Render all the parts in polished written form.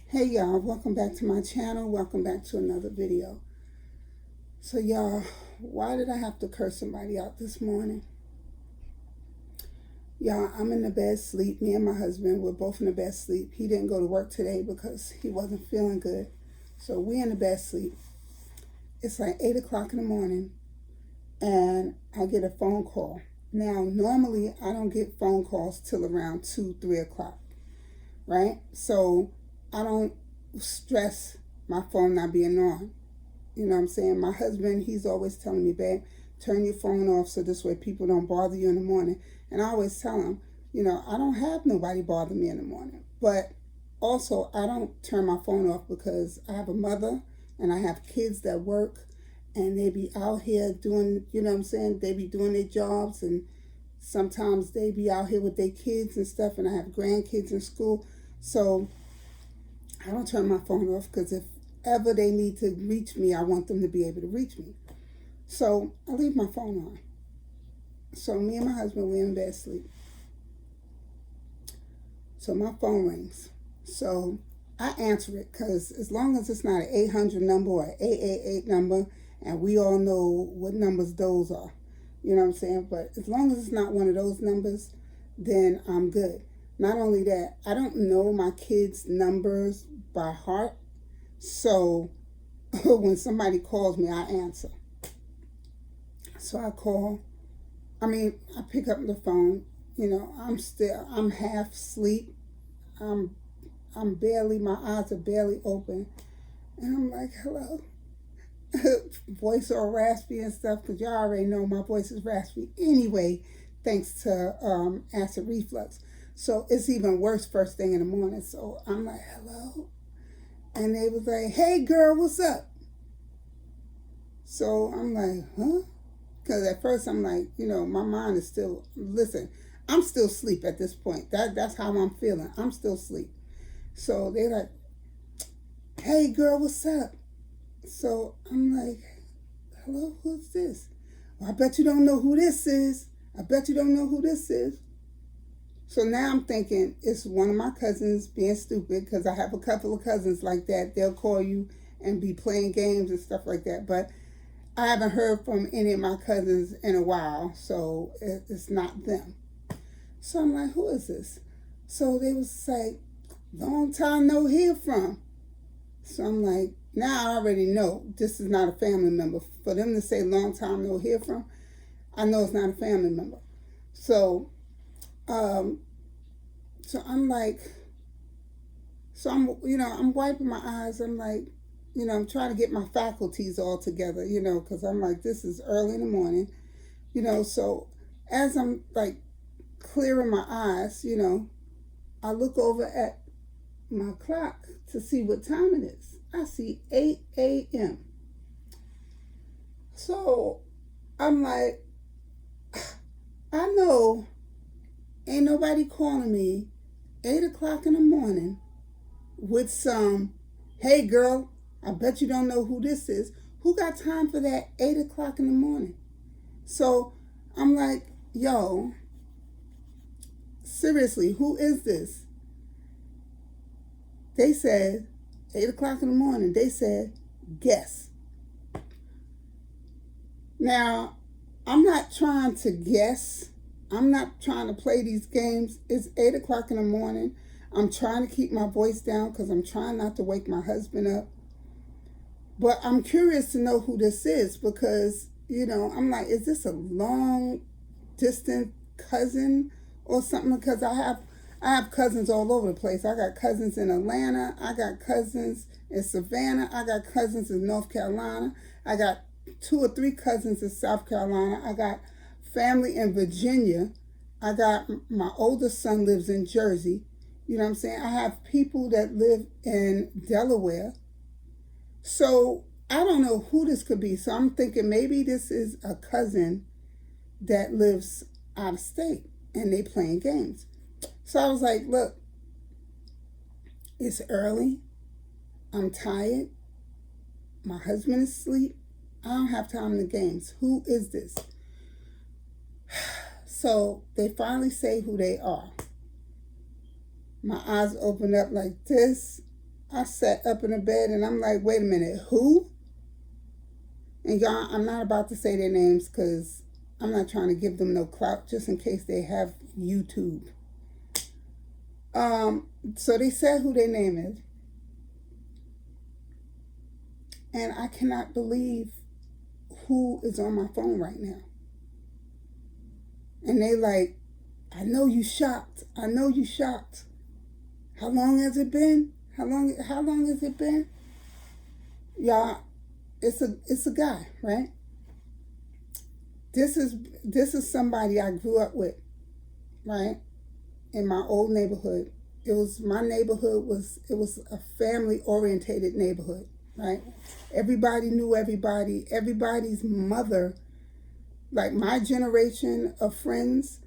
Hey y'all, welcome back to my channel. Welcome back to another video. So y'all, why did I have to curse somebody out this morning? Y'all, I'm in the bed sleep. Me and my husband, we're both in the bed sleep. He didn't go to work today because he wasn't feeling good. So we in the bed sleep. It's like 8 o'clock in the morning and I get a phone call. Now, normally I don't get phone calls till around 2, 3 o'clock, right? So I don't stress my phone not being on. You know what I'm saying? My husband, he's always telling me, babe, turn your phone off so this way people don't bother you in the morning. And I always tell him, I don't have nobody bother me in the morning. But also, I don't turn my phone off because I have a mother and I have kids that work and they be out here doing, you know what I'm saying? They be doing their jobs and sometimes they be out here with their kids and stuff, and I have grandkids in school. So I don't turn my phone off because if ever they need to reach me, I want them to be able to reach me. So I leave my phone on. So me and my husband, we're in bed sleep. So my phone rings. So I answer it because as long as it's not an 800 number or an 888 number, and we all know what numbers those are, you know what I'm saying? But as long as it's not one of those numbers, then I'm good. Not only that, I don't know my kids' numbers by heart. So when somebody calls me, I answer. So I pick up the phone. I'm half asleep. I'm barely, my eyes are barely open. And I'm like, hello. Voice all raspy and stuff, because y'all already know my voice is raspy anyway, thanks to acid reflux. So it's even worse first thing in the morning. So I'm like, hello. And they was like, hey girl, what's up? So I'm like, huh? Because at first I'm like, my mind is still, listen, I'm still asleep at this point. That's how I'm feeling. I'm still asleep. So they're like, hey girl, what's up? So I'm like, hello, who's this? Well, I bet you don't know who this is. I bet you don't know who this is. So now I'm thinking it's one of my cousins being stupid, because I have a couple of cousins like that. They'll call you and be playing games and stuff like that. But I haven't heard from any of my cousins in a while, so it's not them. So I'm like, who is this? So they was like, long time no hear from. So I'm like, now I already know this is not a family member. For them to say long time no hear from, I know it's not a family member. So, so I'm like, I'm wiping my eyes. I'm like, I'm trying to get my faculties all together, because I'm like, this is early in the morning, So as I'm like clearing my eyes, I look over at my clock to see what time it is. I see 8 a.m. So I'm like, I know ain't nobody calling me 8 o'clock in the morning with some, hey girl, I bet you don't know who this is. Who got time for that 8 o'clock in the morning? So I'm like, yo, seriously, who is this? They said, 8 o'clock in the morning, they said, guess. Now, I'm not trying to guess. I'm not trying to play these games. It's 8 o'clock in the morning. I'm trying to keep my voice down because I'm trying not to wake my husband up. But I'm curious to know who this is because, I'm like, is this a long distant cousin or something? Because I have cousins all over the place. I got cousins in Atlanta. I got cousins in Savannah. I got cousins in North Carolina. I got 2 or 3 cousins in South Carolina. I got family in Virginia. I got my oldest son lives in Jersey. You know what I'm saying? I have people that live in Delaware. So I don't know who this could be. So I'm thinking maybe this is a cousin that lives out of state and they playing games. So I was like, look, it's early. I'm tired. My husband is asleep. I don't have time in the games. Who is this? So they finally say who they are. My eyes open up like this. I sat up in the bed and I'm like, wait a minute, who? And y'all, I'm not about to say their names because I'm not trying to give them no clout just in case they have YouTube. So they said who their name is. And I cannot believe who is on my phone right now. And they like, I know you shocked. I know you shocked. How long has it been? How long has it been? Y'all, it's a guy, right? This is somebody I grew up with, right? In my old neighborhood. My neighborhood was a family orientated neighborhood, right? Everybody knew everybody. Everybody's mother, like my generation of friends,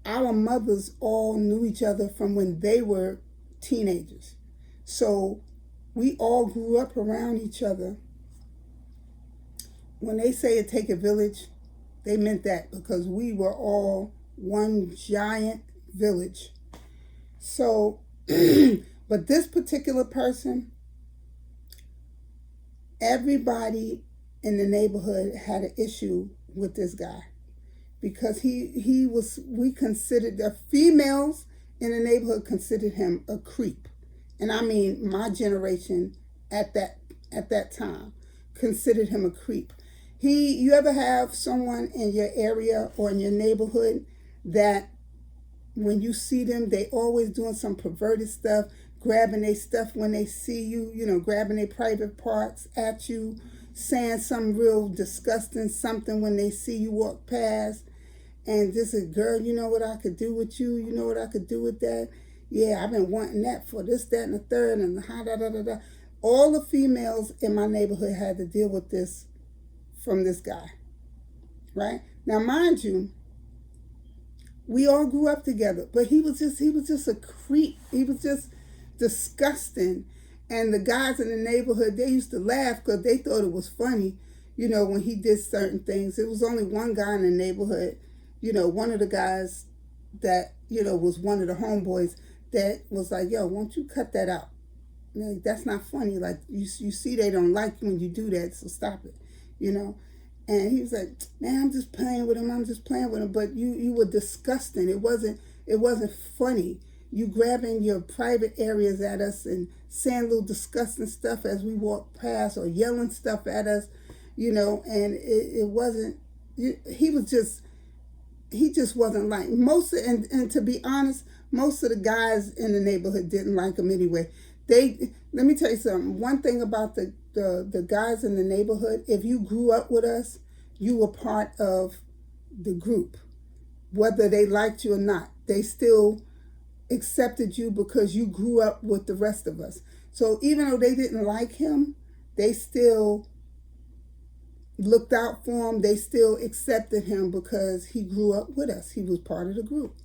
our mothers all knew each other from when they were teenagers. So we all grew up around each other. When they say it take a village, they meant that because we were all one giant village. So, but this particular person, everybody in the neighborhood had an issue with this guy because we considered, the females in the neighborhood considered him a creep. And I mean my generation at that time considered him a creep. You ever have someone in your area or in your neighborhood that when you see them, they always doing some perverted stuff, grabbing their stuff when they see you, grabbing their private parts at you, saying some real disgusting something when they see you walk past. And this is, girl, you know what I could do with you? You know what I could do with that? Yeah, I've been wanting that for this, that, and the third, and da. All the females in my neighborhood had to deal with this from this guy, right? Now, mind you, we all grew up together, but he was just a creep. He was just disgusting. And the guys in the neighborhood, they used to laugh because they thought it was funny, when he did certain things. It was only one guy in the neighborhood, one of the guys that, was one of the homeboys that was like, yo, won't you cut that out? Like, that's not funny. Like, you see they don't like you when you do that, so stop it, And he was like, man, I'm just playing with him. But you were disgusting. It wasn't funny. You grabbing your private areas at us and saying little disgusting stuff as we walk past or yelling stuff at us, and it wasn't, he just wasn't like and to be honest, most of the guys in the neighborhood didn't like him anyway. Let me tell you something. One thing about the guys in the neighborhood, if you grew up with us, you were part of the group. Whether they liked you or not, they still accepted you because you grew up with the rest of us. So even though they didn't like him, they still looked out for him. They still accepted him because he grew up with us. He was part of the group.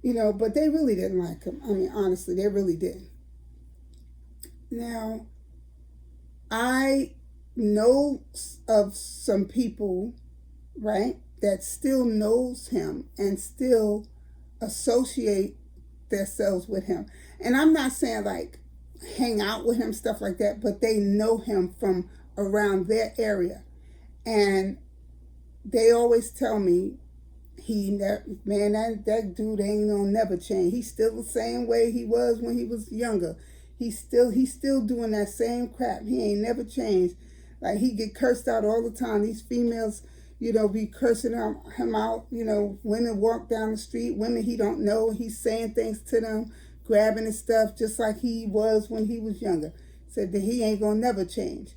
But they really didn't like him. I mean, honestly, they really didn't. Now, I know of some people, right, that still knows him and still associate themselves with him. And I'm not saying like hang out with him, stuff like that, but they know him from around their area. And they always tell me, that dude ain't gonna never change. He's still the same way he was when he was younger. He's still doing that same crap. He ain't never changed. Like, he get cursed out all the time. These females, be cursing him out. Women walk down the street, women he don't know. He's saying things to them, grabbing his stuff, just like he was when he was younger. Said that he ain't gonna never change.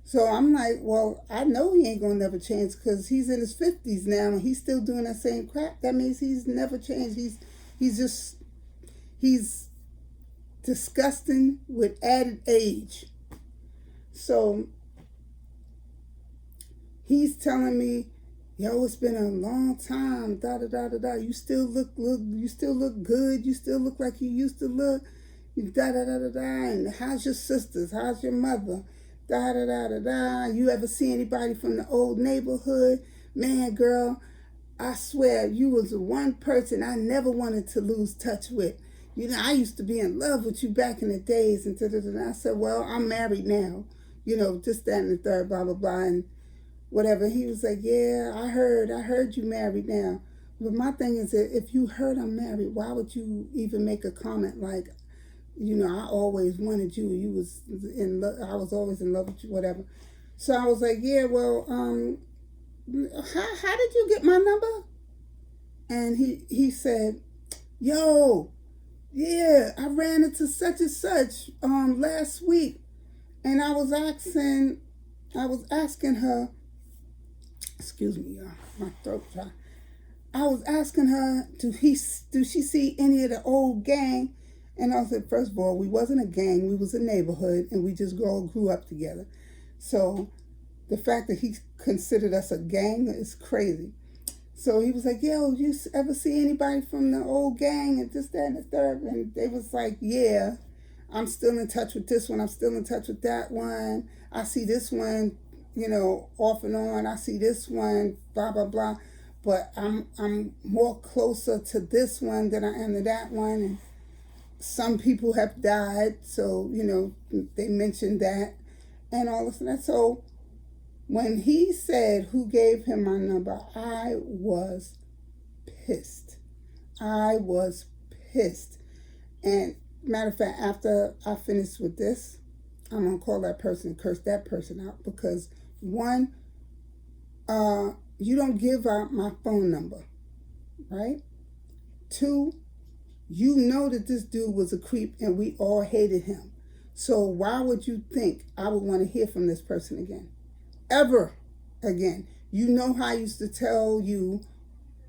So I'm like, well, I know he ain't gonna never change because he's in his 50s now and he's still doing that same crap. That means he's never changed. He's disgusting with added age. So he's telling me, yo, it's been a long time, You still look good. You still look like you used to look. And how's your sisters? How's your mother? You ever see anybody from the old neighborhood? Man, girl, I swear you was the one person I never wanted to lose touch with. I used to be in love with you back in the days. And I said, well, I'm married now. Just that and the third, blah, blah, blah. And whatever. He was like, yeah, I heard you married now. But my thing is that if you heard I'm married, why would you even make a comment like, I always wanted you. You was in love. I was always in love with you, whatever. So I was like, yeah, well, how did you get my number? And he said, yo, yeah, I ran into such and such last week, and I was asking her, excuse me, y'all, my throat dry. I was asking her, do she see any of the old gang? And I said, first of all, we wasn't a gang, we was a neighborhood, and we just all grew up together. So the fact that he considered us a gang is crazy. So he was like, yo, you ever see anybody from the old gang and this, that, and the third? And they was like, yeah, I'm still in touch with this one. I'm still in touch with that one. I see this one, off and on. I see this one, blah, blah, blah. But I'm more closer to this one than I am to that one. And some people have died. So, they mentioned that and all of that. So when he said who gave him my number, I was pissed. I was pissed. And matter of fact, after I finish with this, I'm going to call that person and curse that person out because one, you don't give out my phone number, right? Two, you know that this dude was a creep and we all hated him. So why would you think I would want to hear from this person again? Ever again. You know how I used to tell you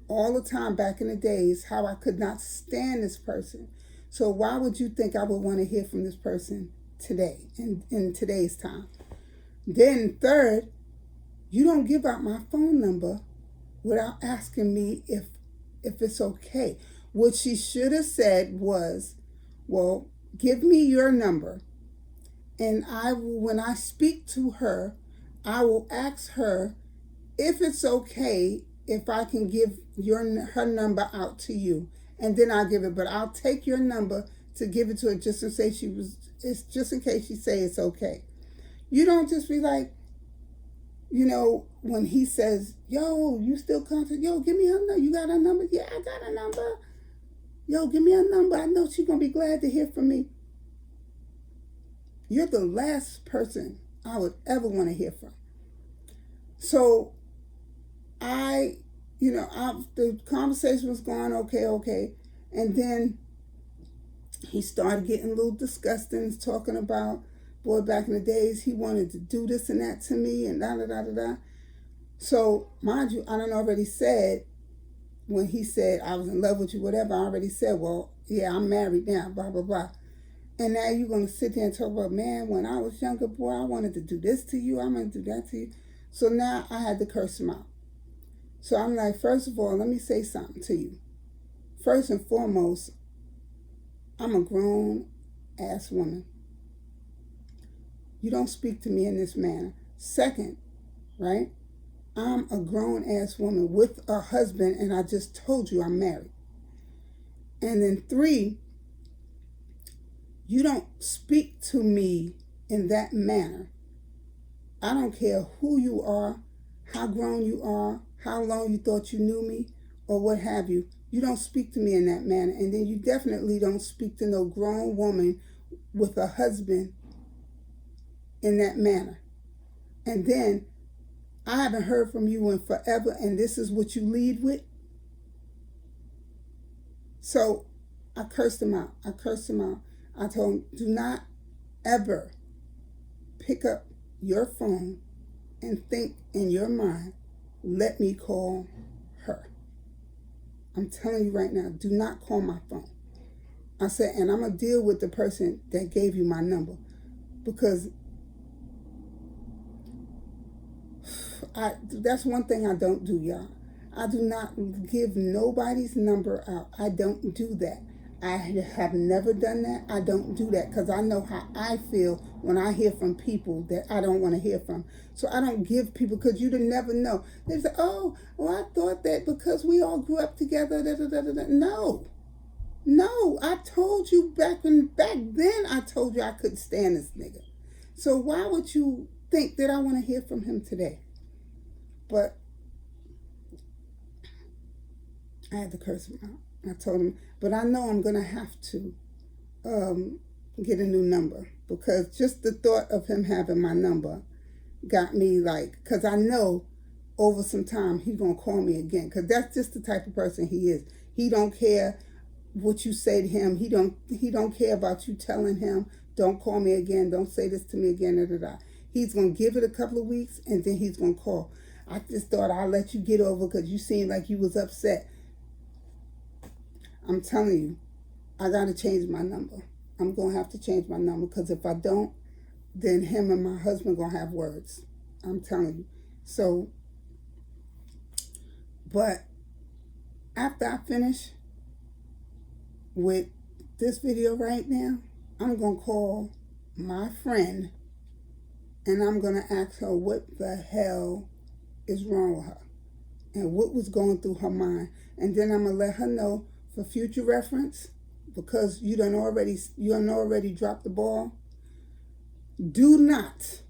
all the time back in the days how I could not stand this person. So why would you think I would want to hear from this person today, in today's time? Then third, you don't give out my phone number without asking me if it's okay. What she should have said was, well, give me your number, and when I speak to her, I will ask her if it's okay if I can give her number out to you, and then I'll give it. But I'll take your number to give it to her just to say it's just in case she say it's okay. You don't just be like, when he says, yo, you still contact, yo, give me her number. You got her number? Yeah, I got her number. Yo, give me her number. I know she's going to be glad to hear from me. You're the last person I would ever want to hear from. So the conversation was going okay. And then he started getting a little disgusting, talking about, boy, back in the days, he wanted to do this and that to me and da-da-da-da-da. So, mind you, I done already said, when he said, I was in love with you, whatever, I already said, well, yeah, I'm married now, blah, blah, blah. And now you're going to sit there and talk about, man, when I was younger, boy, I wanted to do this to you, I'm going to do that to you. So now I had to curse him out. So I'm like, first of all, let me say something to you. First and foremost, I'm a grown-ass woman. You don't speak to me in this manner. Second, right? I'm a grown-ass woman with a husband, and I just told you I'm married. And then three, you don't speak to me in that manner. I don't care who you are, how grown you are, how long you thought you knew me, or what have you. You don't speak to me in that manner. And then you definitely don't speak to no grown woman with a husband in that manner. And then I haven't heard from you in forever, and this is what you lead with. So I cursed him out. I told him, do not ever pick up your phone and think in your mind, let me call her. I'm telling you right now, do not call my phone. I said, and I'm going to deal with the person that gave you my number, because that's one thing I don't do, y'all. I do not give nobody's number out. I don't do that. I have never done that. I don't do that because I know how I feel when I hear from people that I don't want to hear from. So I don't give people, because you'd never know. They say, oh, well, I thought that because we all grew up together. Da, da, da, da, da. No. No, I told you back then I told you I couldn't stand this nigga. So why would you think that I want to hear from him today? But I had to curse him out. I told him, but I know I'm gonna have to get a new number, because just the thought of him having my number got me like, because I know over some time he's gonna call me again, because that's just the type of person he is. He don't care what you say to him. He don't care about you telling him, don't call me again, don't say this to me again, da, da, da. He's gonna give it a couple of weeks and then he's gonna call. I just thought I'll let you get over because you seemed like you was upset. I'm telling you, I gotta change my number. I'm gonna have to change my number, because if I don't, then him and my husband gonna have words. I'm telling you. So, but after I finish with this video right now, I'm gonna call my friend and I'm gonna ask her what the hell is wrong with her and what was going through her mind. And then I'm gonna let her know for future reference, because you done already dropped the ball. Do not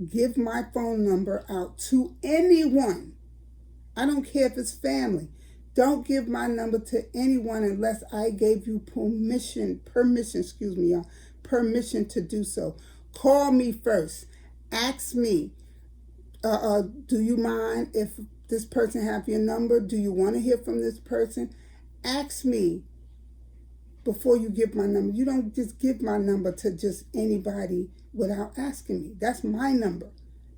give my phone number out to anyone. I don't care if it's family. Don't give my number to anyone unless I gave you permission to do so. Call me first. Ask me, do you mind if this person have your number? Do you want to hear from this person? Ask me before you give my number. You don't just give my number to just anybody without asking me. That's my number.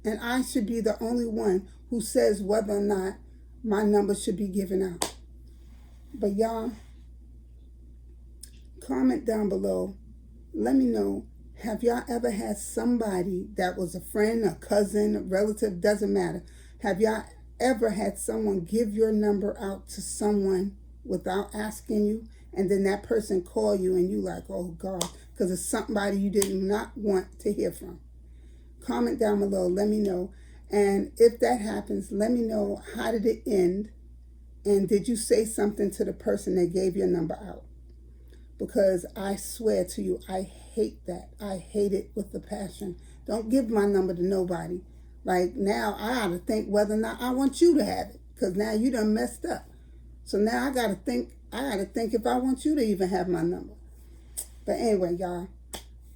And I should be the only one who says whether or not my number should be given out. But y'all, comment down below. Let me know, have y'all ever had somebody that was a friend, a cousin, a relative, doesn't matter. Have y'all ever had someone give your number out to someone without asking you, and then that person call you and you like, oh God, because it's somebody you did not want to hear from? Comment down below, let me know. And if that happens, let me know, how did it end? And did you say something to the person that gave your number out? Because I swear to you, I hate that. I hate it with a passion. Don't give my number to nobody. Like, now I ought to think whether or not I want you to have it, because now you done messed up. So now I gotta think if I want you to even have my number. But anyway, y'all,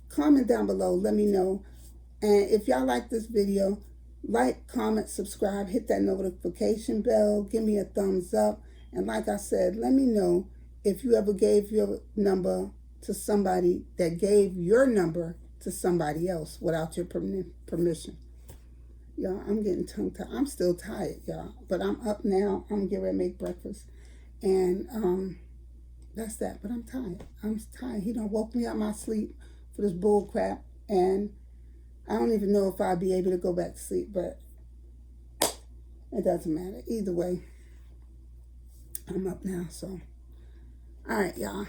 comment down below, let me know. And if y'all like this video, like, comment, subscribe, hit that notification bell, give me a thumbs up. And like I said, let me know if you ever gave your number to somebody that gave your number to somebody else without your permission. Y'all, I'm getting tongue-tied. I'm still tired, y'all. But I'm up now. I'm getting ready to make breakfast. And that's that. But I'm tired. I'm tired. He done woke me out my sleep for this bull crap. And I don't even know if I'll be able to go back to sleep. But it doesn't matter. Either way, I'm up now. So, all right, y'all.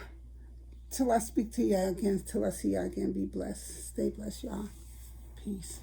Till I speak to y'all again. Till I see y'all again. Be blessed. Stay blessed, y'all. Peace.